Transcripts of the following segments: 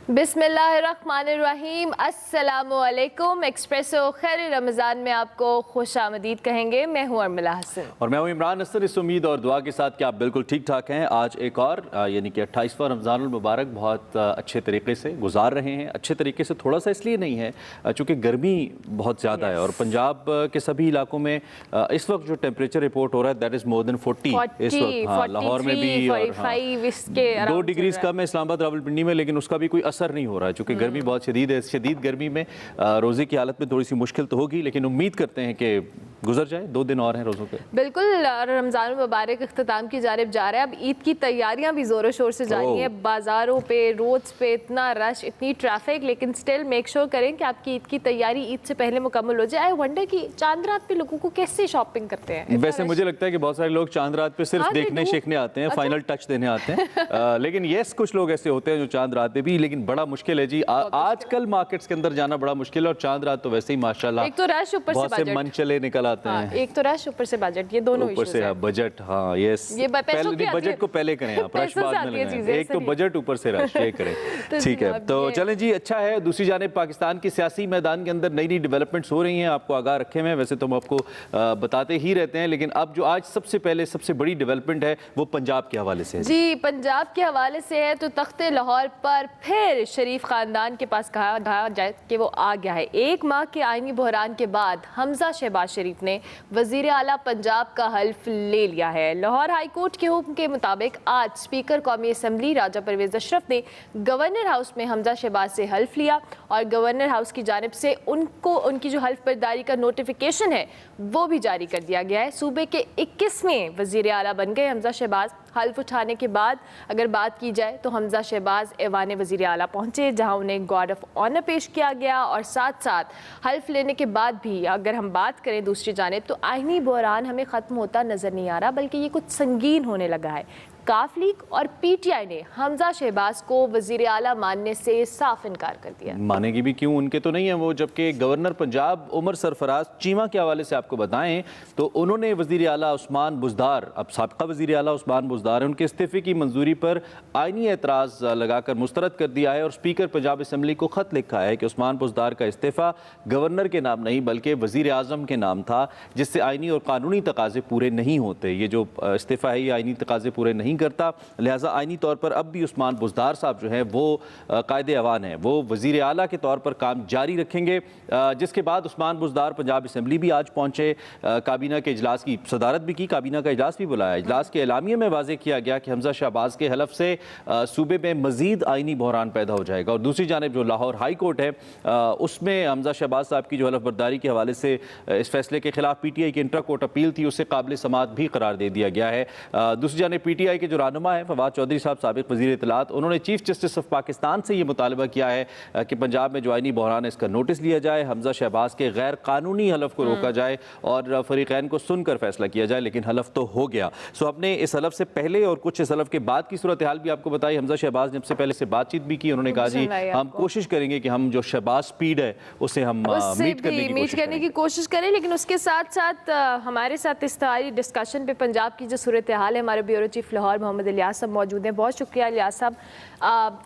बिस्मिल्लाहिर्रहमानिर्रहीम, अस्सलामुअलैकुम। एक्सप्रेसो खैर रमज़ान में आपको खुशामदीद कहेंगे। मैं हूँ अर्मिला हसन और मैं हूँ इमरान नसर। इस उम्मीद और दुआ के साथ कि आप बिल्कुल ठीक ठाक हैं। आज एक और यानी कि 28वां रमज़ानुल मुबारक बहुत अच्छे तरीके से गुजार रहे हैं। अच्छे तरीके से थोड़ा सा इसलिए नहीं है चूँकि गर्मी बहुत ज़्यादा है और पंजाब के सभी इलाकों में इस वक्त जो टेम्परेचर रिपोर्ट हो रहा है दैट इज़ मोर देन 40 इस वक्त। हाँ, लाहौर में भी और 2 डिग्री कम है इस्लामाबाद रावलपिंडी में, लेकिन उसका भी कोई असर नहीं हो रहा है चूँकि गर्मी बहुत शदीद है। शदीद गर्मी में रोज़े की हालत में थोड़ी सी मुश्किल तो होगी, लेकिन उम्मीद करते हैं कि गुजर जाए। 2 दिन और हैं रोज़ों के। बिल्कुल, रमज़ान मुबारक इख्तिताम की जानिब जा रहा है। अब ईद की तैयारियां भी ज़ोरों शोर से जारी हैं। बाज़ारों पे, रोड्स पे इतना रश, इतनी ट्रैफिक, लेकिन स्टिल मेक श्योर करें कि आपकी ईद की तैयारी ईद से पहले मुकम्मल हो जाए। आई वंडर कि चांद रात पे लोगों को कैसे शॉपिंग करते हैं। वैसे मुझे लगता है कि बहुत सारे लोग चांद रात पे सिर्फ देखने शेखने आते हैं, फाइनल टच देने आते हैं। लेकिन येस, कुछ लोग ऐसे होते हैं जो चांद रात पे भी, लेकिन बड़ा मुश्किल है जी। आजकल मार्केट्स के अंदर जाना बड़ा मुश्किल है और चांद रात तो वैसे ही माशाल्लाह एक तो रश, ऊपर से बजट, मन चले निकल आते हैं। एक तो रश, ऊपर से बजट, ये दोनों ऊपर से बजट। हाँ यस, ये बजट को पहले करें आप, रश बाद में लगाएं। एक तो बजट, ऊपर से रश, ये करें। ठीक है, तो चलें जी, अच्छा है। दूसरी जानिब पाकिस्तान के सियासी मैदान के अंदर नई नई डेवलपमेंट्स हो रही हैं, आपको आगाह रखे हुए हैं। वैसे तो हम आपको बताते ही रहते हैं, लेकिन अब जो आज सबसे पहले सबसे बड़ी डेवलपमेंट है वो पंजाब के हवाले से है जी। पंजाब के हवाले से है तो तख्ते लाहौर पर फिर शरीफ खानदान के पास कहा जाए कि वो आ गया है। 1 माह के आईनी बहरान के बाद हमजा शहबाज शरीफ ने वजीर आला पंजाब का हल्फ ले लिया है। लाहौर हाई कोर्ट के हुक्म के मुताबिक आज स्पीकर कौमी असम्बली राजा परवेज अशरफ ने गवर्नर हाउस में हमजा शहबाज से हल्फ लिया और गवर्नर हाउस की जानिब से उनको उनकी जो हल्फ बर्दारी का नोटिफिकेशन है वो भी जारी कर दिया गया है। सूबे के 21वें वजीर आला बन गए हमजा शहबाज। हल्फ उठाने के बाद अगर बात की जाए तो हमजा शहबाज ऐवान वजीर आला पहुँचे, जहाँ उन्हें गार्ड ऑफ ऑनर पेश किया गया और साथ साथ हल्फ लेने के बाद भी अगर हम बात करें दूसरी जानिब तो आईनी बहरान हमें ख़त्म होता नज़र नहीं आ रहा, बल्कि ये कुछ संगीन होने लगा है। काफ लीग और पीटीआई ने हमजा शहबाज को वजीर आला मानने से साफ इनकार कर दिया। मानेगी भी क्यों, उनके तो नहीं है वो। जबकि गवर्नर पंजाब उमर सरफराज चीमा के हवाले से आपको बताएं तो उन्होंने वजीर आला उस्मान बुज़दार, अब साबिक़ा वजीर आला उस्मान बुज़दार, उनके इस्तीफ़े की मंजूरी पर आइनी एतराज़ लगाकर मुस्तरद कर दिया है और स्पीकर पंजाब असम्बली को ख़त लिखा है कि उस्मान बुज़दार का इस्तीफ़ा गवर्नर के नाम नहीं बल्कि वजीर आज़म के नाम था, जिससे आइनी और कानूनी तकाज़े पूरे नहीं होते। ये जो इस्तीफ़ा है ये आइनी तकाज़े पूरे नहीं करता, लिहाजा आइनी तौर पर अब भी उस्मान बुज़दार साहब जो हैं वो कायदे अवान हैं, वो वज़ीर आला के तौर पर काम जारी रखेंगे। जिसके बाद उस्मान बुज़दार पंजाब असम्बली भी आज पहुँचे, काबीना के इजलास की सदारत भी की, काबीना का इजलास भी बुलाया। इजलास के एलामिये में वाज़े किया गया कि हमजा शहबाज के हलफ से सूबे में मज़ीद आइनी बहरान पैदा हो जाएगा। और दूसरी जानिब जो लाहौर हाई कोर्ट है उसमें हमजा शहबाज साहब की जो हलफ बर्दारी के हवाले से इस फैसले के खिलाफ पीटीआई की इंट्रा कोर्ट अपील थी, उसे काबिल समात भी करार दे दिया गया है। दूसरी जानिब पीटीआई के जो रहनुमा है फवाद चौधरी साहब, साबिक़ वज़ीर इत्तलात, उन्होंने चीफ जस्टिस ऑफ पाकिस्तान से ये मुतालबा किया है कि पंजाब में जो आइनी बहरान है इसका नोटिस लिया जाए, हमजा शहबाज के गैर कानूनी हलफ को रोका जाए और फरीक़ैन को सुनकर फैसला किया जाए। लेकिन हलफ तो हो गया। सो अपने इस हलफ से पहले और कुछ इस हलफ के बाद की सूरत हाल भी आपको बताई। हमजा शहबाज ने सबसे पहले से बातचीत भी की, उन्होंने कहा जी हम कोशिश करेंगे कि हम जो शहबाज स्पीड है उसे हम मीट करने की कोशिश करें। लेकिन उसके साथ साथ हमारे साथ इस सारी डिस्कशन पे पंजाब की जो सूरत हाल है, हमारे ब्यूरो चीफ लाहौर मोहम्मद इलियास साहब मौजूद हैं। बहुत शुक्रिया इलियास साहब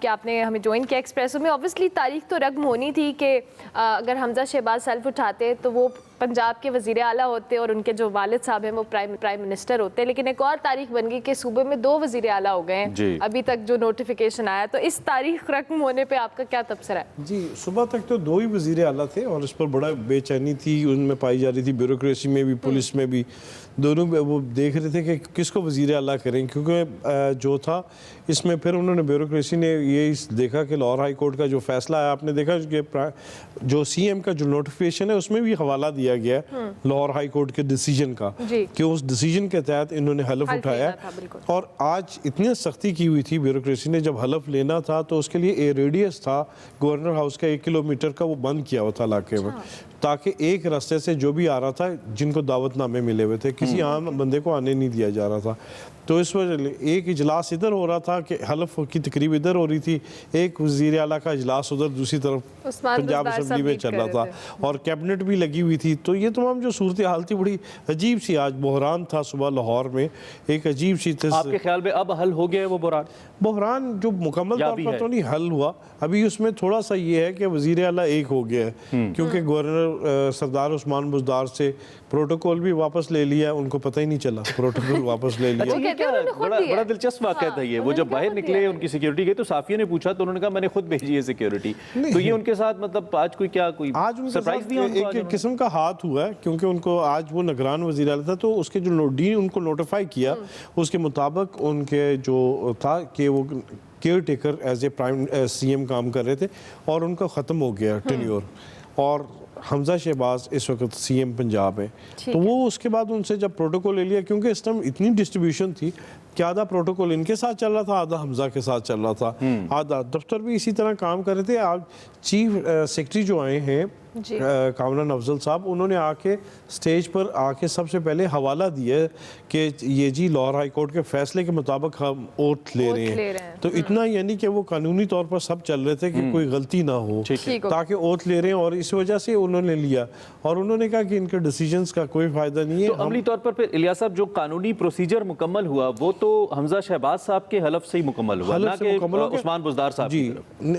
कि आपने हमें ज्वाइन किया एक्सप्रेसो में। ऑब्वियसली तारीख तो रकम होनी थी कि अगर हमजा शहबाज सेल्फ उठाते तो वो पंजाब के वज़ीर आला होते और उनके जो वालिद साहब हैं वो प्राइम मिनिस्टर होते, लेकिन एक और तारीख बन गई कि सूबे में 2 वज़ीर आला हो गए हैं अभी तक जो नोटिफिकेशन आया। तो इस तारीख रकम होने पे आपका क्या तबसरा है? जी, सुबह तक तो 2 ही वज़ीर आला थे और इस पर बड़ा बेचैनी थी, उनमें पाई जा रही थी, ब्यूरोक्रेसी में भी पुलिस में भी, दोनों में वो देख रहे थे कि किसको वज़ीर आला करें, क्योंकि जो था इसमें फिर उन्होंने ब्यूरोक्रेसी ने ये देखा कि लाहौर हाई कोर्ट का जो फैसला है, आपने देखा कि जो सीएम का जो नोटिफिकेशन है उसमें भी हवाला दिया गया लाहौर हाई कोर्ट के डिसीजन का कि उस डिसीजन के तहत इन्होंने हलफ उठाया। और आज इतनी सख्ती की हुई थी ब्यूरोक्रेसी ने, जब हलफ लेना था तो उसके लिए ए रेडियस था गवर्नर हाउस का 1 किलोमीटर का, वो बंद किया हुआ था इलाके में, ताकि एक रास्ते से जो भी आ रहा था जिनको दावतनामे मिले हुए थे किसी आम बंदे को आने नहीं दिया जा रहा था। तो इस वजह एक इजलास इधर हो रहा था वहाँ के हलफ की तकरीब इधर हो रही थी, एक वज़ीर आला का इजलास उधर, दूसरी तरफ उस्मान पंजाब बुज़दार असम्बली में सब चल लीड रहा कर था रहे और कैबिनेट भी लगी हुई थी। तो ये तमाम जो सूरत हाल थी बड़ी अजीब सी, आज बहरान था सुबह लाहौर में, एक अजीब सी आपके ख्याल में अब हल हो गया है वो बहरान जो मुकम्मल या तौर भी पर है? तो नहीं हल हुआ अभी, उसमें थोड़ा सा ये है कि वज़ीर आला एक हो गया है, क्योंकि गवर्नर सरदार उस्मान बुज़दार से प्रोटोकॉल भी वापस ले लिया, उनको पता ही नहीं चला प्रोटोकॉल वापस ले लिया। अच्छा, ये कहते हैं क्या उन्होंने खुद बड़ा दिया बड़ा है। दिलचस्प वाक़या था ये। वो उन्होंने जब क्या बाहर खुद निकले, दिया है? उनकी सिक्योरिटी गई तो साफियों ने पूछा तो उन्होंने कहा मैंने खुद भेजी है सिक्योरिटी। तो ये उनके साथ मतलब आज कोई आज उनके सरप्राइज साथ दिया उनको आज एक उन्होंने? किस्म का हाथ हुआ है, क्योंकि उनको आज वो निगरान वज़ीर आला था, तो उसके जो डीन उनको नोटिफाई किया उसके मुताबिक उनके जो था कि वो caretaker as a prime CM काम कर रहे थे और उनका ख़त्म हो गया टेन्योर, और हमजा शहबाज इस वक्त सीएम पंजाब है। तो वो उसके बाद उनसे जब प्रोटोकॉल ले लिया, क्योंकि इस टाइम इतनी डिस्ट्रीब्यूशन थी कि आधा प्रोटोकॉल इनके साथ चल रहा था, आधा हमजा के साथ चल रहा था, आधा दफ्तर भी इसी तरह काम कर रहे थे। आज चीफ सेक्रेटरी जो आए हैं कामरान अफजल साहब, उन्होंने आके स्टेज पर आके सबसे पहले हवाला दिया कि ये जी लाहौर हाई कोर्ट के फैसले के मुताबिक हम ओथ ले रहे हैं। तो इतना यानी कि वो कानूनी तौर पर सब चल रहे थे कि कोई गलती ना हो, ताकि ओथ ले रहे हैं, और इस वजह से उन्होंने लिया और उन्होंने कहा कि इनके डिसीजंस का कोई फायदा नहीं है। तो अमली तौर पर फिर इलियास साहब जो कानूनी प्रोसीजर मुकम्मल हुआ वो तो हमजा शहबाज साहब के हलफ से ही मुकम्मल हुआ, ना कि उस्मान बुज़दार साहब जी,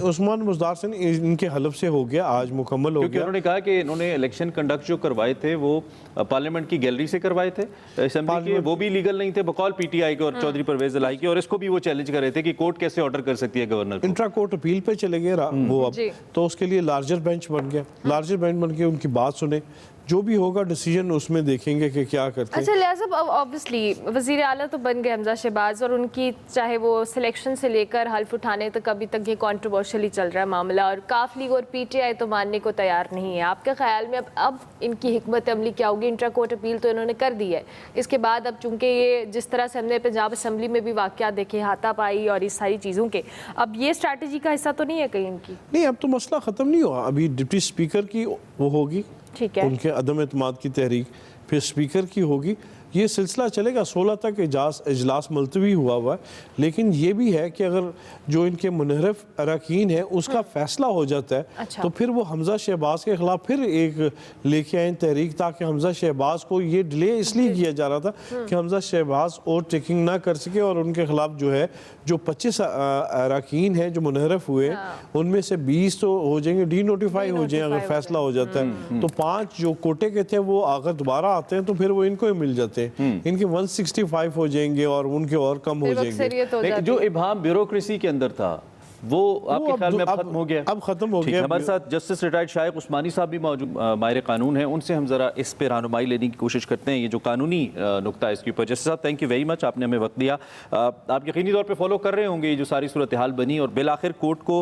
उस्मान बुज़दार से इनके हलफ से हो गया, आज मुकम्मल हो गया। उन्होंने कहा कि इन्होंने इलेक्शन कंडक्ट जो करवाए थे वो पार्लियामेंट की गैलरी से करवाए थे, असेंबली के, वो भी लीगल नहीं थे बकौल पीटीआई के और चौधरी परवेज इलाही के, और इसको भी वो चैलेंज कर रहे थे कि कोर्ट कैसे ऑर्डर कर सकती है गवर्नर को। इंट्रा कोर्ट अपील पे चले गए वो अब, तो उसके लिए लार्जर बेंच बन गया, लार्जर बेंच बन के उनकी बात सुने, जो भी होगा डिसीजन उसमें देखेंगे कि क्या करते हैं। अच्छा लिहाजा अब ऑब्वियसली वज़ीर आला तो बन गए हमजा शहबाज, और उनकी चाहे वो सिलेक्शन से लेकर हल्फ उठाने तक अभी तक ये कंट्रोवर्शियली चल रहा है मामला, और काफ लीग और पीटीआई तो मानने को तैयार नहीं है। आपके ख्याल में अब इनकी हिकमत अमली क्या होगी? इंट्रा कोर्ट अपील तो इन्होंने कर दी है, इसके बाद अब चूंकि ये जिस तरह से हमने पंजाब असम्बली में भी वाक़यात देखे, हाथापाई और इस सारी चीज़ों के, अब ये स्ट्रैटेजी का हिस्सा तो नहीं है कहीं इनकी? नहीं, अब तो मसला ख़त्म नहीं हुआ, अभी डिप्टी स्पीकर की वो होगी, ठीक है, उनके अदम एतमाद की तहरीक, फिर स्पीकर की होगी, ये सिलसिला चलेगा। 16 तक इजलास मुलतवी हुआ है, लेकिन ये भी है कि अगर जो इनके मुनहरफ अरकान है उसका फैसला हो जाता है, अच्छा। तो फिर वो हमजा शहबाज के खिलाफ फिर एक लेके आए तहरीक, ताकि हमजा शहबाज को ये डिले इसलिए किया जा रहा था कि हमजा शहबाज और टेकिंग ना कर सके, और उनके खिलाफ जो है जो 25 अरकान हैं जो मुनहरफ हुए, उनमें से 20 तो हो जाएंगे डी नोटिफाई हो जाएंगे अगर फैसला हो जाता है, तो 5 जो कोटे के थे वो अगर दोबारा आते हैं तो फिर वो इनको ही मिल जाते हैं, इनके 165 हो जाएंगे और उनके और कम हो जाएंगे। जो इबाम ब्यूरोक्रेसी के अंदर था वो आपके ख्याल में अब खत्म हो गया? अब खत्म हो गया। हमारे साथ जस्टिस रिटायर्ड शाइक उस्मानी साहब भी मौजूद, माहिर कानून हैं, उनसे हम जरा इस पे रहनुमाई लेने की कोशिश करते हैं, ये जो कानूनी नुक्ता है इसके ऊपर। जस्टिस साहब थैंक यू वेरी मच, आपने हमें वक्त दिया। आप यकीनी तौर पे फॉलो कर रहे होंगे ये जो सारी सूरत हाल बनी, और बिलाखिर कोर्ट को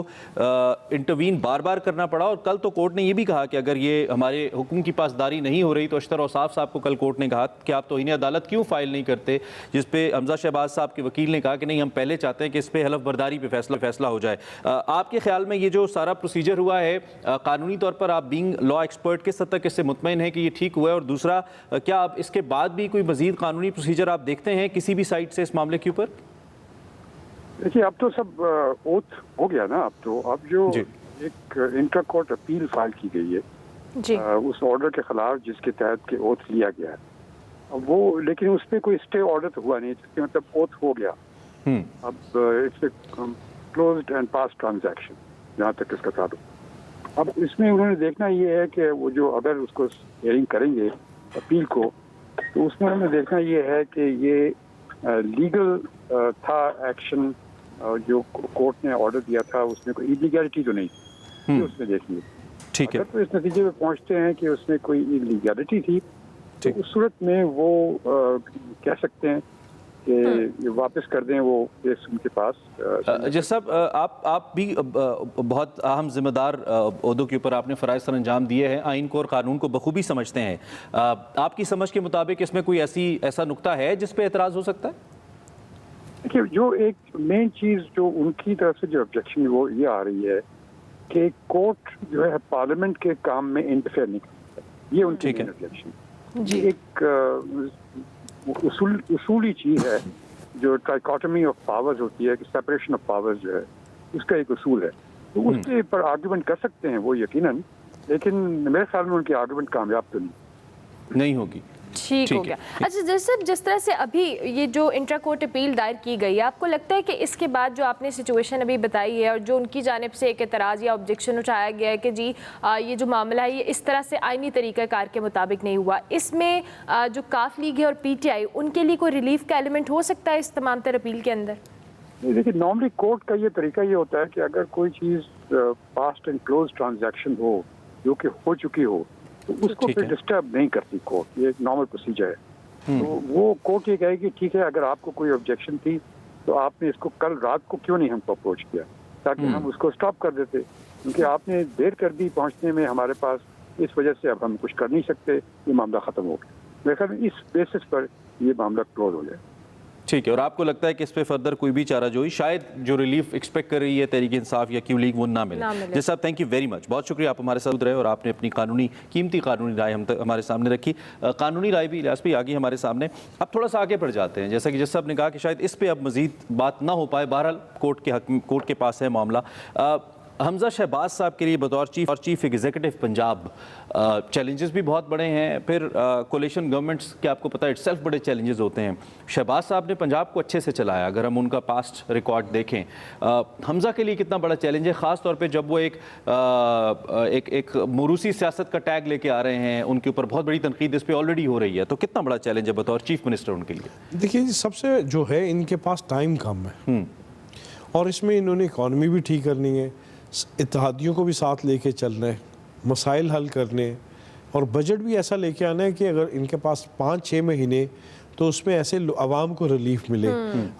इंटरवीन बार बार करना पड़ा, और कल तो कोर्ट ने ये भी कहा कि अगर ये हमारे हुक्म की पासदारी नहीं हो रही तो अशतर औसाफ साहब को कल कोर्ट ने कहा कि आप तौहीन अदालत क्यों फाइल नहीं करते, जिस पे हमजा शहबाज साहब के वकील ने कहा कि नहीं, हम पहले चाहते हैं कि इस पर हलफ बर्दारी पे फैसला हो जाए। आपके ख्याल में ये जो सारा प्रोसीजर हुआ है कानूनी तौर पर, आप बीइंग लॉ एक्सपर्ट किस हद तक इससे मुतमईन है कि ये ठीक हुआ है, और दूसरा क्या आप इसके बाद भी कोई मजीद कानूनी प्रोसीजर आप देखते हैं किसी भी साइड से इस मामले के ऊपर? देखिए, अब तो सब ओथ हो गया ना, अब जो एक इंटर कोर्ट अपील फाइल की गई है जी, उस ऑर्डर के खिलाफ जिसके तहत के ओथ लिया गया है, अब वो, लेकिन उस पर कोई स्टे ऑर्डर तो हुआ नहीं, जिसके मतलब ओथ हो गया। अब it's closed end pass transaction जहाँ तक इसका ताल्लुक। अब इसमें उन्होंने देखना ये है कि वो जो अगर उसको हियरिंग करेंगे अपील को, तो उसमें उन्होंने देखना ये है कि ये लीगल था एक्शन, जो कोर्ट ने ऑर्डर दिया था उसमें कोई इलीगैलिटी तो नहीं थी, उसमें देखनी है। ठीक है, तो इस नतीजे में पहुंचते हैं कि उसमें कोई इलीगैलिटी थी, तो उस सूरत में वो कह सकते हैं कि वापस कर दें वो केस उनके पास। जैसे साहब आप भी बहुत अहम जिम्मेदार ओहदों के ऊपर आपने फ़राइज़ सर अंजाम दिए हैं, आइन को और कानून को बखूबी समझते हैं, आपकी समझ के मुताबिक इसमें कोई ऐसा नुक्ता है जिस पे एतराज़ हो सकता है? देखिए, जो एक मेन चीज़ जो उनकी तरफ से जो ऑब्जेक्शन वो ये आ रही है कि कोर्ट जो है पार्लियामेंट के काम में इंटरफेयर नहीं कर सकता, ये उनकी मेन ऑब्जेक्शन। एक उसूली चीज़ है जो ट्राइकोटमी ऑफ पावर्स होती है कि सेपरेशन ऑफ पावर्स जो है उसका एक उसूल है, तो उसके पर आर्गूमेंट कर सकते हैं वो यकीनन, लेकिन मेरे ख्याल में उनकी आर्गूमेंट कामयाब तो नहीं होगी। ठीक हो गया। अच्छा जैसे जिस तरह से अभी ये जो इंट्रा कोर्ट अपील दायर की गई है, आपको लगता है कि इसके बाद जो आपने सिचुएशन अभी बताई है और जो उनकी जानिब से एक एतराज़ या ऑब्जेक्शन उठाया गया है कि जी ये जो मामला है ये इस तरह से आईनी तरीक़ाकार के मुताबिक नहीं हुआ, इसमें जो काफ लीग है और PTI उनके लिए कोई रिलीफ का एलिमेंट हो सकता है इस तमाम तर अपील के अंदर? देखिए, नॉर्मली कोर्ट का ये तरीका ये होता है कि अगर कोई चीज़ पास्ट एंड क्लोज ट्रांजैक्शन हो जो कि हो चुकी हो तो उसको फिर डिस्टर्ब नहीं करती कोर्ट, ये एक नॉर्मल प्रोसीजर है। तो वो कोर्ट ये कहेगी ठीक है, अगर आपको कोई ऑब्जेक्शन थी तो आपने इसको कल रात को क्यों नहीं हमको अप्रोच किया ताकि हम उसको स्टॉप कर देते, क्योंकि आपने देर कर दी पहुंचने में हमारे पास, इस वजह से अब हम कुछ कर नहीं सकते, ये मामला ख़त्म हो गया। मेरे ख्याल में इस बेसिस पर ये मामला क्लोज हो जाए। ठीक है, और आपको लगता है कि इस पे फर्दर कोई भी चारा जोई, शायद जो रिलीफ एक्सपेक्ट कर रही है तहरीक इंसाफ या क्यू लीग, वो ना मिले। जैसे साहब, थैंक यू वेरी मच, बहुत शुक्रिया, आप हमारे साथ रहे और आपने अपनी कीमती कानूनी राय हमारे सामने रखी। कानूनी राय भी इलियास भाई आ गई हमारे सामने। अब थोड़ा सा आगे बढ़ जाते हैं, जैसा कि जैसा आपने कहा कि शायद इस पर अब मजीद बात ना हो पाए, बहरहाल कोर्ट के पास है मामला। हमजा शहबाज साहब के लिए बतौर चीफ एग्जीक्यूटिव पंजाब चैलेंजेस भी बहुत बड़े हैं, फिर कोलिशन गवर्नमेंट्स के आपको पता है इटसेल्फ बड़े चैलेंजेस होते हैं। शहबाज साहब ने पंजाब को अच्छे से चलाया, अगर हम उनका पास्ट रिकॉर्ड देखें। हमजा के लिए कितना बड़ा चैलेंज है, ख़ास तौर पे जब वो एक मोरूसी सियासत का टैग लेके आ रहे हैं, उनके ऊपर बहुत बड़ी तनकीद इस पर ऑलरेडी हो रही है, तो कितना बड़ा चैलेंज है बतौर चीफ मिनिस्टर उनके लिए? देखिए, सबसे जो है इनके पास टाइम कम है और इसमें इन्होंने इकॉनमी भी ठीक करनी है, इत्तेहादियों को भी साथ लेके चलना है, मसाइल हल करने हैं और बजट भी ऐसा लेके आना है कि अगर इनके पास 5-6 महीने तो उसमें ऐसे आवाम को रिलीफ मिले।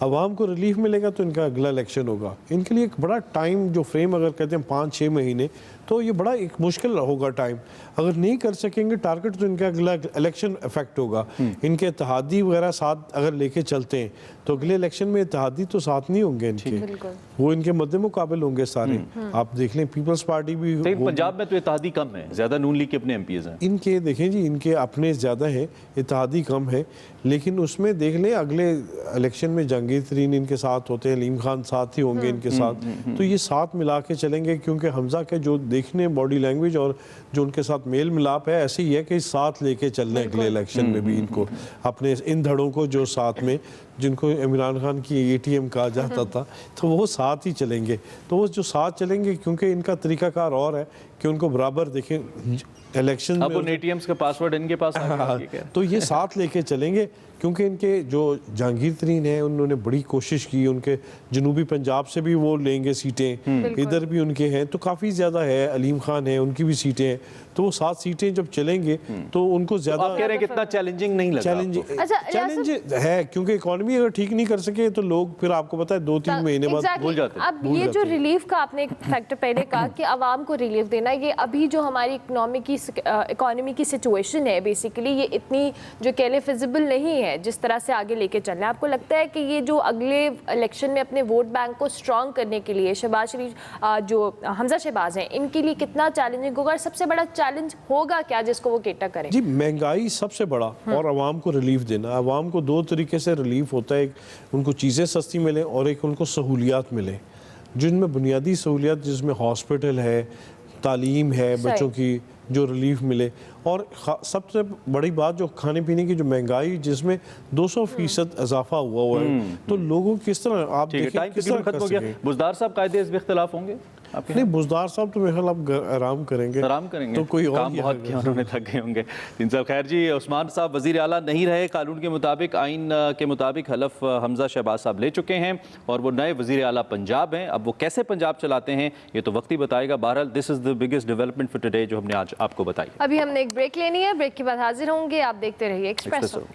आवाम को रिलीफ मिलेगा तो इनका अगला इलेक्शन होगा। इनके लिए एक बड़ा टाइम जो फ्रेम अगर कहते हैं 5-6 महीने, तो ये बड़ा एक मुश्किल होगा टाइम। अगर नहीं कर सकेंगे टारगेट तो इनका अगला इलेक्शन इफेक्ट होगा। इनके इत्तेहादी वगैरह साथ अगर लेके चलते हैं तो अगले इलेक्शन में इत्तेहादी तो साथ नहीं होंगे इनके, वो इनके मद्दे मुकाबिल होंगे सारे। आप देख लें पीपल्स पार्टी भी, पंजाब में तो इत्तेहादी कम है, ज़्यादा नून लीग के अपने MPs हैं। इनके देखें जी, इनके अपने ज़्यादा हैं, इत्तेहादी कम है, लेकिन उसमें देख लें अगले इलेक्शन में जहांगीर तरीन इनके साथ होते हैं, अलीम खान साथ ही होंगे इनके साथ, तो ये साथ मिला के चलेंगे क्योंकि हमजा के जो देखने बॉडी लैंग्वेज और जो उनके साथ मेल मिलाप है ऐसे ही है कि साथ लेके चलने अगले इलेक्शन में भी इनको, अपने इन धड़ों को जो साथ में, जिनको इमरान खान की ATM कहा जाता था, तो वो साथ ही चलेंगे। तो वो जो साथ चलेंगे क्योंकि इनका तरीकाकार और है कि उनको बराबर देखें इलेक्शन में, उन ATMs का पासवर्ड इनके पास तो ये साथ लेके चलेंगे क्योंकि इनके जो जहांगीर तरीन है उन्होंने बड़ी कोशिश की, उनके जनूबी पंजाब से भी वो लेंगे सीटें, इधर भी उनके हैं तो काफ़ी ज़्यादा है, अलीम खान है उनकी भी सीटें हैं, तो वो 7 सीटें जब चलेंगे तो उनको ज़्यादा, आप कह रहे हैं कितना चैलेंजिंग नहीं लगा? चैलेंज है क्योंकि इकॉनमी अगर ठीक नहीं कर सके तो लोग फिर आपको पता है 2-3 महीने बाद भूल जाते हैं। अब ये जो रिलीफ का आपने एक फैक्टर पहले कहा कि आवाम को रिलीफ देना, ये अभी जो हमारी इकोनॉमी की सिचुएशन है बेसिकली ये इतनी जो कह लें फिजिबल नहीं है जिस तरह से आगे लेके चलना है। आपको लगता है कि ये जो अगले इलेक्शन में अपने वोट बैंक को स्ट्रॉन्ग करने के लिए शहबाज शरीफ जो हमजा शहबाज हैं इनके लिए कितना चैलेंजिंग होगा और सबसे बड़ा चैलेंज होगा क्या जिसको वो केटर करें? जी, महंगाई सबसे बड़ा और आवाम को रिलीफ देना। आवाम को 2 तरीके से रिलीफ होता है, एक उनको चीज़ें सस्ती मिलें और एक उनको सहूलियात मिलें, जिनमें बुनियादी सहूलियात जिसमें हॉस्पिटल है, तालीम है, बच्चों की जो रिलीफ मिले, और सबसे बड़ी बात जो खाने पीने की जो महंगाई जिसमें 200% इजाफा हुआ है, तो लोगों किस तरह आप देखें किस तरह खत्म हो गया। बुज़दार साहब कायदे इस इख्तिलाफ होंगे? नहीं, बुज़दार साहब तो मेरे ख्याल आप आराम करेंगे तो कोई और काम बहुत किया उन्होंने, थक गए होंगे। दिन साहब खैर जी, उस्मान साहब वज़ीर आला नहीं रहे, कानून के मुताबिक, आइन के मुताबिक हलफ हमजा शहबाज साहब ले चुके हैं और वो नए वज़ीर आला पंजाब हैं। अब वो कैसे पंजाब चलाते हैं ये तो वक्त ही बताएगा। बहरहाल this is the biggest development for today जो हमने आज आपको बताई। अभी हमने एक ब्रेक लेनी है, ब्रेक के बाद हाजिर होंगे, आप देखते रहिए एक्सप्रेसो।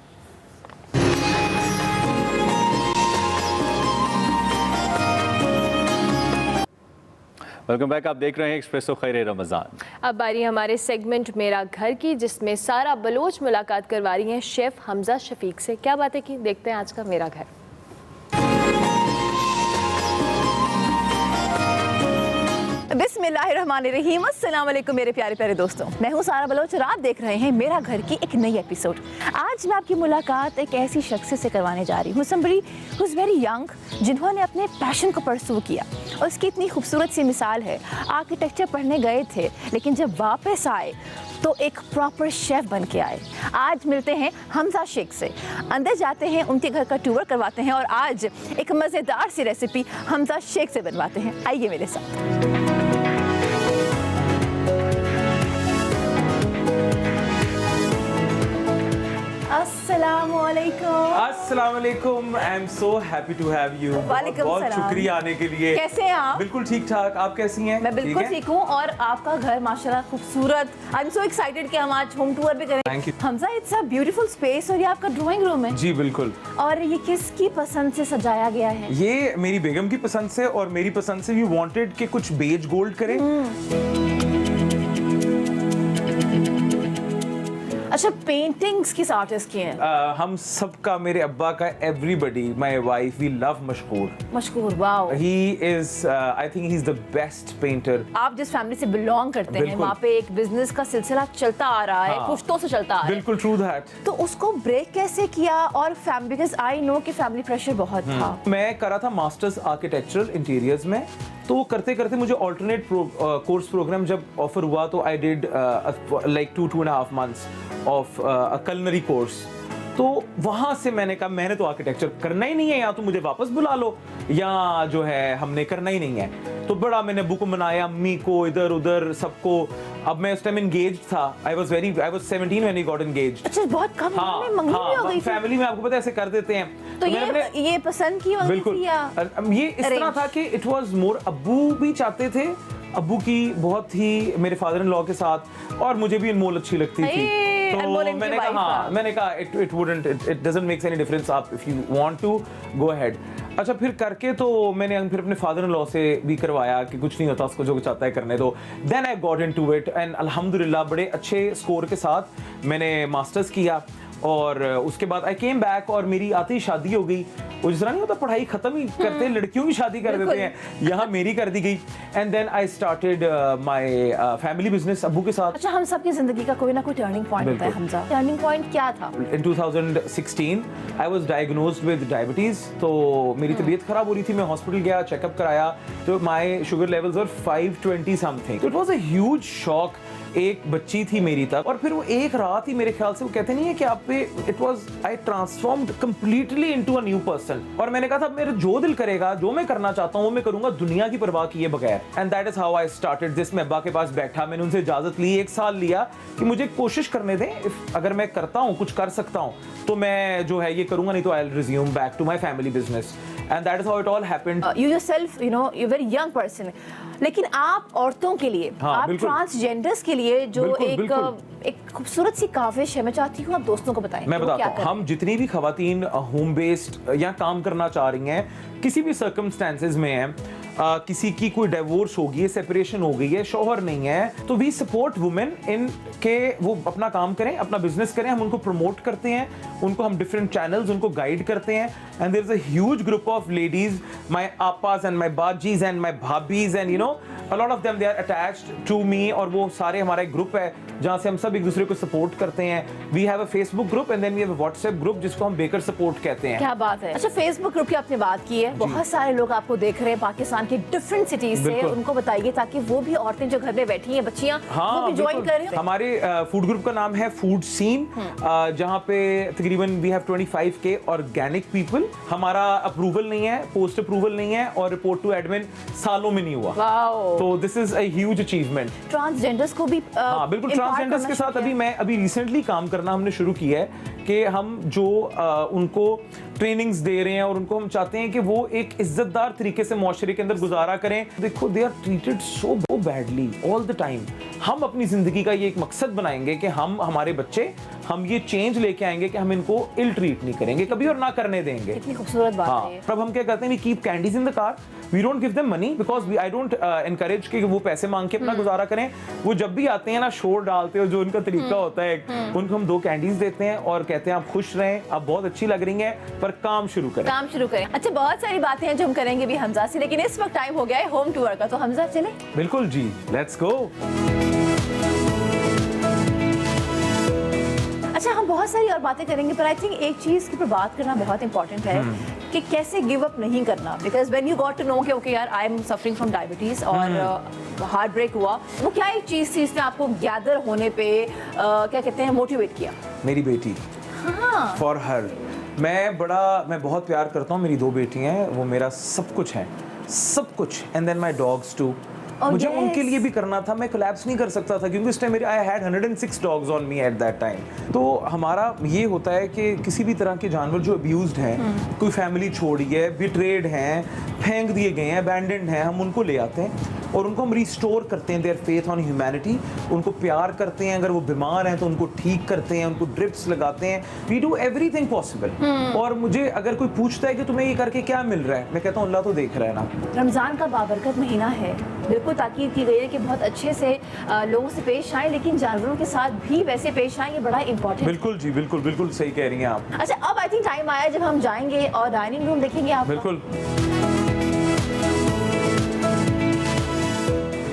वेलकम बैक, आप देख रहे हैं एक्सप्रेसो। खैर रमज़ान। अब बारी हमारे सेगमेंट मेरा घर की, जिसमें सारा बलोच मुलाकात करवा रही हैं शेफ हमजा शफीक से। क्या बातें की, देखते हैं आज का मेरा घर। बिस्मिल्लाह। बिस्मिल्लाहिर्रहमानिर्रहीम, अस्सलाम वालेकुम मेरे प्यारे प्यारे दोस्तों। मैं हूँ सारा बलोच और आप देख रहे हैं मेरा घर की एक नई एपिसोड। आज मैं आपकी मुलाकात एक ऐसी शख्स से करवाने जा रही हूँ, somebody who's very young, जिन्होंने अपने पैशन को परस्यू किया और उसकी इतनी खूबसूरत सी मिसाल है। आर्किटेक्चर पढ़ने गए थे लेकिन जब वापस आए तो एक प्रॉपर शेफ बन के आए। आज मिलते हैं हमजा शेख से, अंदर जाते हैं, उनके घर का टूर करवाते हैं और आज एक मज़ेदार सी रेसिपी हमजा शेख से बनवाते हैं। आइए मेरे साथ। अस्सलाम वालेकुम। I am so happy to have you. वालेकुम बहुत सलाम। शुक्रिया आने के लिए। कैसे हैं आप? बिल्कुल ठीक ठाक। आप कैसी हैं? मैं बिल्कुल ठीक हूँ और आपका घर माशाल्लाह खूबसूरत। आई एम सो एक्साइटेड कि हम आज होम टूर भी करें। Thank you. Hamza, it's a beautiful space और ये आपका ड्राइंग रूम है जी बिल्कुल। और ये किसकी पसंद से सजाया गया है? ये मेरी बेगम की पसंद से और मेरी पसंद से भी वांटेड कि कुछ बेज गोल्ड करें। अच्छा, पेंटिंग्स किस आर्टिस्ट की हैं? हम सबका, मेरे अब्बा का, everybody, my wife, we love Mashhoor. Mashhoor, wow. He is I think he is the best painter. आप जिस फैमिली से बिलोंग करते हैं बिल्कुल। वहाँ पे एक बिजनेस का सिलसिला चलता आ रहा है, हाँ। पुश्तों से चलता आ रहा है। बिल्कुल ट्रू दैट। तो उसको ब्रेक कैसे किया? और फैमिली, बिकॉज आई नो कि फैमिली प्रेशर बहुत था। मैं करा था मास्टर्स आर्किटेक्चरल इंटीरियर्स में, तो करते करते मुझे ऑल्टरनेट कोर्स प्रोग्राम जब ऑफर हुआ तो I did like 2.5 months of a culinary course. तो वहाँ से मैंने कहा मैंने तो आर्किटेक्चर करना ही नहीं है, या तो मुझे वापस बुला लो या जो है हमने करना ही नहीं है। तो बड़ा मैंने बुक बनाया, अम्मी को, इधर उधर सबको। अब मैं उस टाइम एंगेज्ड था। I was 17 when we got engaged। अच्छा, बहुत कम हाँ, में मंगनी भी हो गई थी। फैमिली में आपको पता है ऐसे कर देते हैं। तो मैंने ये पसंद की मंगनी बिल्कुल थी या ये इस तरह arrange? था कि इट वाज मोर, अब्बू भी चाहते थे, अब्बू की बहुत ही मेरे फादर इन लॉ के साथ, और मुझे भी अनमोल अच्छी लगती थी। अनमोल तो इनकी मैंने wife कहा हाँ, है। मैंने कहा it doesn't make any difference, आप if you want to go ahead. अच्छा, फिर करके तो मैंने फिर अपने फादर इन लॉ से भी करवाया कि कुछ नहीं होता, उसको जो चाहता है करने दो। Then I got into it and अल्हम्दुलिल्लाह बड़े अच्छे स्कोर के साथ मैंने मास्टर्स किया। और उसके बाद आई केम बैक और मेरी आती ही शादी हो गई। वो जिस तरह नहीं होता पढ़ाई खत्म ही करते हैं, लड़कियों की शादी कर देते हैं, यहाँ मेरी कर दी गई। And then I started my family business अब्बू के साथ। अच्छा, हम सबकी जिंदगी का कोई ना कोई टर्निंग पॉइंट होता है बिल्कुल। हमजा। टर्निंग पॉइंट क्या था? In 2016 I was diagnosed with diabetes। तो मेरी तबीयत खराब हो रही थी, मैं हॉस्पिटल गया, चेकअप कराया, तो my sugar levels were 520 something. It was a huge shock. एक बच्ची थी मेरी तक, और फिर वो एक रात ही मेरे ख्याल से, वो कहते नहीं है कि आप पे, it was I transformed completely into a new person. और मैंने कहा था मेरा जो दिल करेगा, जो मैं करना चाहता हूँ वो मैं करूंगा, दुनिया की परवाह किए बगैर। And that is how I started this. मैं अब्बा के पास बैठा, मैंने उनसे इजाजत ली, 1 साल लिया कि मुझे कोशिश करने दें, अगर मैं करता हूँ, कुछ कर सकता हूँ तो मैं जो है ये करूंगा, नहीं तो I will resume back to my family business. And that is how it all happened. You yourself, you know, you very young person, लेकिन आप औरतों के लिए, हाँ, आप बिल्कुल। ट्रांसजेंडर्स के लिए जो बिल्कुल, एक बिल्कुल। एक खूबसूरत सी काविश है, मैं चाहती हूँ आप दोस्तों को बताएं। मैं वो बताता क्या हूँ, करें? हम जितनी भी खवातीन होम बेस्ड या काम करना चाह रही हैं, किसी भी सर्कमस्टेंसेज में हैं, किसी की कोई डिवोर्स हो गई है, सेपरेशन हो गई है, शौहर नहीं है, तो वी सपोर्ट वुमेन इन के वो अपना काम करें, अपना बिजनेस करें। हम उनको प्रमोट करते हैं, उनको हम डिफरेंट चैनल्स उनको गाइड करते हैं। And there is a huge group of ladies, my apas and my bajis and my bhabhis, and you know a lot of them they are attached to me. और वो सारे हमारा एक ग्रुप है जहां से हम सब एक दूसरे को सपोर्ट करते हैं। We have a Facebook group and then we have a WhatsApp group जिसको हम बेकर सपोर्ट कहते हैं। क्या बात है। अच्छा, फेसबुक ग्रुप की आपने बात की है, बहुत सारे लोग आपको देख रहे हैं पाकिस्तान के डिफरेंट सिटीज से, बिल्कुल। उनको बताइए ताकि वो भी औरतें जो घर में बैठी हैं, बच्चियां, वो भी ज्वाइन बिल्कुल। करें। हमारे फूड ग्रुप का नाम है फूड सीन, जहां पे तकरीबन we have 25K organic people. हमारा अप्रूवल नहीं है, पोस्ट अप्रूवल नहीं है, और रिपोर्ट टू एडमिन सालों में नहीं हुआ। वाओ। तो this is a huge achievement. Transgenders को भी हाँ बिल्कुल, इम्पार्ट ट्रांसजेंडर्स के करना साथ चाहिए। अभी रिसेंटली काम करना हमने शुरू किया है कि हम जो उनको ट्रेनिंग्स दे रहे हैं और उनको हम चाहते हैं कि वो एक इज्जतदार तरीके से मुआशरे के अंदर गुजारा करें। देखो, they are treated so badly all the time. हम अपनी जिंदगी का ये एक मकसद बनाएंगे कि हम हमारे बच्चे हम ये चेंज लेके आएंगे कि हम इनको इल ट्रीट नहीं करेंगे कभी और ना करने देंगे। कितनी खूबसूरत बात हाँ, है ये। तब हम क्या करते हैं, we keep candies in the car, we don't give them money because I don't encourage कि वो पैसे मांग के अपना गुजारा करें। वो जब भी आते हैं ना, शोर डालते हो जो उनका तरीका होता है, उनको हम 2 कैंडीज देते हैं और कहते हैं आप खुश रहें, आप बहुत अच्छी लग रही हैं, पर काम शुरू करें। काम शुरू करें। अच्छा, बहुत सारी बातें हैं जो हम करेंगे भी हमजा से, लेकिन इस वक्त टाइम हो गया है होम टूर का, तो हमजा चले। बिल्कुल जी, लेट्स गो। अच्छा, हम बहुत सारी और बातें करेंगे, पर आई थिंक एक चीज की पर बात करना बहुत इंपॉर्टेंट है कि कैसे गिव अप नहीं करना। Because when you got to know कि ओके यार, I am suffering from diabetes और हार्ट ब्रेक हुआ, वो क्या एक चीज थी इसने आपको गैदर होने पे क्या कहते हैं मोटिवेट किया? मेरी बेटी, फॉर हर मैं बहुत प्यार करता हूँ। मेरी 2 बेटी हैं, वो मेरा सब कुछ है, सब कुछ। And then my dogs too. मुझे उनके लिए भी करना था, मैं कोलैप्स नहीं कर सकता था क्योंकि उस टाइम मेरे I had 106 dogs on me at that time. तो हमारा ये होता है कि किसी भी तरह के जानवर जो अब्यूज्ड हैं, कोई फैमिली छोड़ी है, बिट्रेड हैं, फेंक दिए गए हैं, अबैंडन्ड हैं, हम उनको ले आते हैं और उनको हम रिस्टोर करते हैं देयर फेथ ऑन ह्यूमैनिटी। उनको प्यार करते हैं, अगर वो बीमार हैं तो उनको ठीक करते हैं, उनको ड्रिप्स लगाते हैं, वी डू एवरीथिंग पॉसिबल। और मुझे अगर कोई पूछता है कि तुम्हें ये करके क्या मिल रहा है, मैं कहता हूँ अल्लाह तो देख रहा है ना। रमज़ान का बाबरकत महीना है, बिल्कुल ताकीद की गई है कि बहुत अच्छे से लोगों से पेश आए, लेकिन जानवरों के साथ भी वैसे पेश आए, ये बड़ा इंपॉर्टेंट। बिल्कुल जी, बिल्कुल बिल्कुल सही कह रही हैं आप। अच्छा, अब आई थिंक टाइम आया जब हम जाएंगे और डाइनिंग रूम देखेंगे आप। बिल्कुल।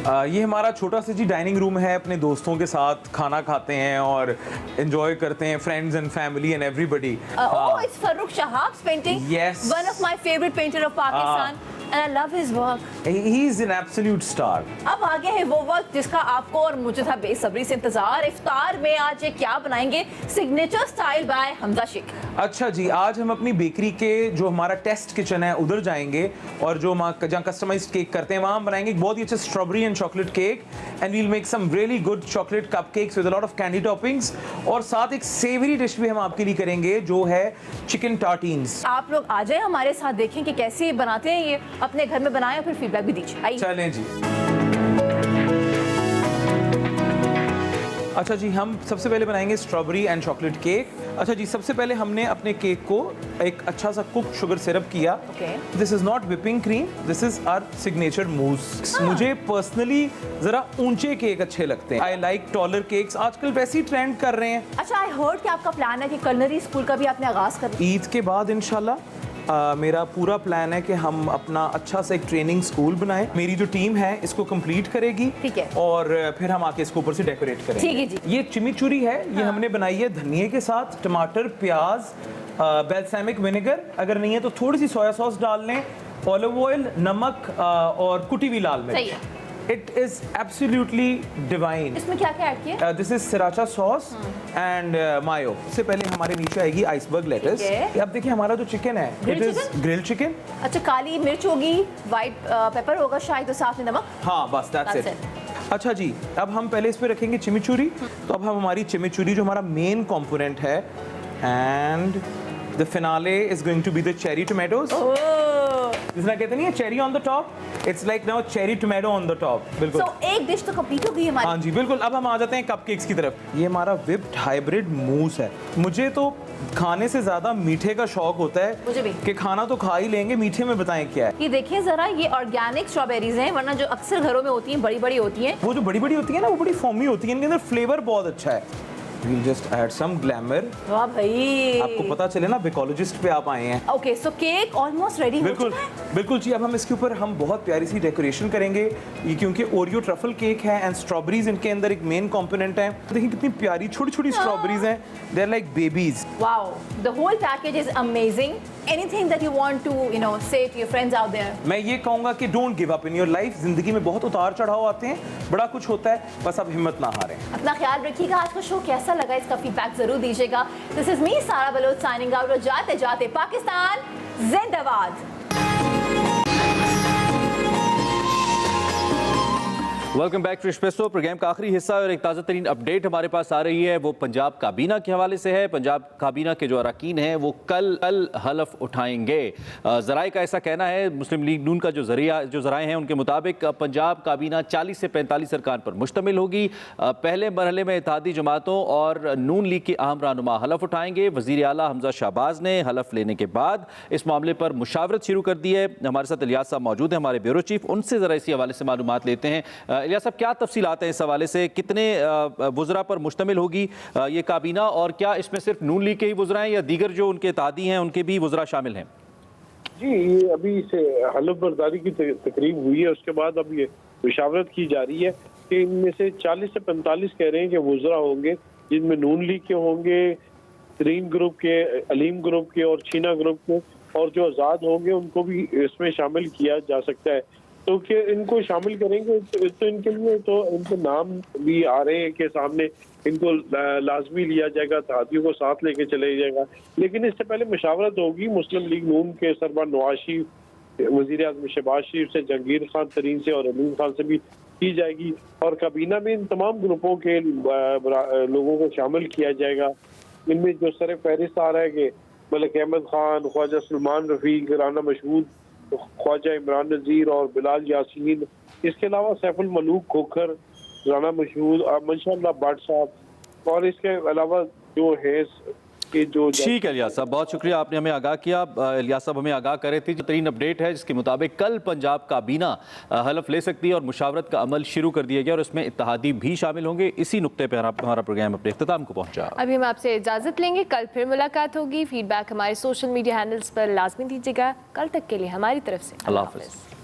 ये हमारा छोटा सा जी डाइनिंग रूम है, अपने दोस्तों के साथ खाना खाते हैं और एंजॉय करते हैं, friends and family and everybody. Oh, it's Farrukh Shahab's painting. Yes. One of my favorite painter of Pakistan. And I love his work. He is an absolute star. अब आगे है वो वक्त जिसका आपको और मुझे था बेसब्री से इंतजार। इफ्तार में आज ये क्या बनाएंगे? Signature style by Hamza Sheikh. अच्छा जी, आज हम अपनी बेकरी के जो हमारा टेस्ट किचन है उधर जाएंगे और जो जहाँ कस्टमाइज्ड केक करते हैं वहाँ हम बनाएंगे एक बहुत ही अच्छा strawberry and chocolate cake, and we'll make some really good chocolate cupcakes with a lot of candy toppings. और साथ एक सेवरी डिश भी हम आपके लिए करेंगे जो है चिकन टार्टीन्स। आप लोग आ जाए हमारे साथ, देखें कि कैसे बनाते हैं ये, अपने घर में बनाएं और फिर फीडबैक भी दीजिए। आइए। चलें जी। अच्छा जी, हम सबसे पहले बनाएंगे स्ट्रॉबेरी एंड चॉकलेट केक। अच्छा जी, सबसे पहले हमने अपने केक को एक अच्छा सा कुक शुगर सिरप किया। This is not whipping cream, this is our signature mousse. मुझे पर्सनली जरा ऊंचे केक अच्छे लगते हैं। आई लाइक टॉलर केक्स, आजकल वैसे ही ट्रेंड कर रहे हैं। अच्छा, आई हर्ड कि आपका प्लान है कि कलनरी स्कूल का भी आपने आगाज कर दिया। ईद के बाद इंशाल्लाह मेरा पूरा प्लान है कि हम अपना अच्छा सा एक ट्रेनिंग स्कूल बनाएं। मेरी जो टीम है इसको कंप्लीट करेगी, ठीक है, और फिर हम आके इसको ऊपर से डेकोरेट करेंगे। ठीक है जी। ये चिमिचुरी है, ये हमने बनाई है धनिए के साथ, टमाटर, प्याज, बेल्सामिक विनेगर, अगर नहीं है तो थोड़ी सी सोया सॉस डाल लें, ऑलिव ऑयल, नमक और कुटी हुई लाल मिर्च। It is absolutely divine. इसमें क्या क्या ऐड किया? This is sriracha sauce and mayo. इससे पहले हमारे नीचे आएगी आइसबर्ग लेटस। अब देखिए हमारा जो चिकन है, it is grilled chicken. अच्छा, काली मिर्च होगी, व्हाइट पेपर होगा शायद, तो साथ में नमक। हाँ बस, that's it. अच्छा जी, अब हम पहले इस पे रखेंगे चिमिचुरी। तो अब हम हमारी चिमिचुरी जो हमारा मेन कंपोनेंट है, and the finale is going to be the cherry tomatoes. जिसना कहते नहीं है cherry on the top, it's like now cherry tomato on the top. बिल्कुल। So, एक डिश तो कंप्लीट हो गई हमारी। हाँ जी बिल्कुल। अब हम आ जाते हैं कपकेक्स की तरफ। ये हमारा विप्ड हाइब्रिड मूस है। मुझे तो खाने से ज्यादा मीठे का शौक होता है। मुझे भी। कि खाना तो खा ही लेंगे, मीठे में बताएं क्या है। ये देखिए जरा, ये ऑर्गेनिक स्ट्रॉबेरीज हैं, वरना जो अक्सर घरों में होती हैं बड़ी बड़ी होती हैं। वो जो बड़ी बड़ी होती है ना, वो बड़ी फॉर्मी होती है, इनके अंदर फ्लेवर बहुत अच्छा है। We'll just add some glamour. वाह भाई, आपको पता चले ना, बिकोलॉजिस्ट पे आप आए हैं। ओके, सो केक ऑलमोस्ट रेडी हो बिल्कुल चुका है। बिल्कुल जी। अब हम इसके ऊपर हम बहुत प्यारी सी डेकोरेशन करेंगे, ये क्योंकि ओरियो ट्रफल केक है एंड स्ट्रॉबेरीज इनके अंदर एक मेन कंपोनेंट है। देखिए कितनी प्यारी छोटी छोटी स्ट्रॉबेरीज हैं, they are like babies. Wow, the whole package is amazing. Anything that you want to say to your friends out there? मैं ये कहूंगा कि don't give up in your life. जिंदगी में बहुत उतार चढ़ाव आते हैं, बड़ा कुछ होता है, बस आप हिम्मत ना हारें। अपना ख्याल रखिएगा। आज का शो कैसा लगा, इसका फीडबैक जरूर दीजिएगा। दिस इज मी सारा बलोच साइनिंग आउट, और जाते जाते पाकिस्तान जिंदाबाद। Welcome back to espresso. Program का आखिरी हिस्सा और एक ताज़ा तरीन अपडेट हमारे पास आ रही है, वो पंजाब काबीना के हवाले से है। पंजाब काबीना के जो अरकान हैं वो कल हलफ उठाएंगे। ज़राए का ऐसा कहना है, मुस्लिम लीग नून का जो ज़राए हैं उनके मुताबिक पंजाब काबीना 40 से 45 अरकान पर मुश्तमिल होगी। पहले मरहले में इत्तेहादी जमातों और नून लीग के अहम रहनुमा हलफ उठाएंगे। वज़ीर आला हमजा शहबाज ने हलफ लेने के बाद इस मामले पर मुशावरत शुरू कर दी है। हमारे साथ इलियास साहब मौजूद हैं, हमारे ब्यूरो चीफ, उनसे ज़रा इसी हवाले से मालूमात लेते हैं। इलियास साहब, क्या तफसीलात हैं इस हवाले से? कितने वज़रा पर मुश्तमिल होगी ये काबीना, और क्या इसमें सिर्फ नून लीग के ही वज़रा हैं या दीगर जो उनके इत्तेहादी हैं उनके भी वज़रा शामिल हैं? जी, ये अभी से हलफ बर्दारी की तकरीब हुई है, उसके बाद अब ये मुशावरत की जा रही है कि इनमें से 40 से 45 कह रहे हैं कि वज़रा होंगे, जिनमें नून लीग के होंगे, तरीन ग्रुप के, अलीम ग्रुप के और छीना ग्रुप के, और जो आज़ाद होंगे उनको भी इसमें शामिल किया जा सकता है। तो कि इनको शामिल करेंगे तो इनके लिए तो इनके नाम भी आ रहे हैं कि सामने इनको लाजमी लिया जाएगा, इत्तेहादियों को साथ लेके चले जाएगा। लेकिन इससे पहले मुशावरत होगी मुस्लिम लीग नून के सरबराह नवाज शरीफ, वज़ीर आज़म शहबाज शरीफ से, जहांगीर खान तरीन से और अलीम खान से भी की जाएगी, और काबीना में इन तमाम ग्रुपों के लोगों को शामिल किया जाएगा। इनमें जो सर फहरिस्त आ रहा है कि मलिक अहमद खान, ख्वाजा सलमान रफीक, राना मशहूद, ख्वाजा इमरान नज़ीर और बिलाल यासीन, इसके अलावा सैफुल मलूक खोखर, राना मशहूद, मंशा भट्ट साहब, और इसके अलावा जो है कि जो ठीक है इलियास साहब, बहुत शुक्रिया, आपने हमें आगाह किया। इलियास साहब हमें आगाह कर रहे थे। जो तरीन अपडेट है जिसके मुताबिक कल पंजाब काबीना हलफ ले सकती है और मुशावरत का अमल शुरू कर दिया गया और इसमें इत्तेहादी भी शामिल होंगे। इसी नुक्ते पर हमारा प्रोग्राम अपने इख्तिताम को पहुंचा। अभी हम आपसे इजाज़त लेंगे, कल फिर मुलाकात होगी। फीडबैक हमारे सोशल मीडिया हैंडल्स पर लाजमी दीजिएगा। कल तक के लिए हमारी तरफ से अल्लाह हाफ़िज़।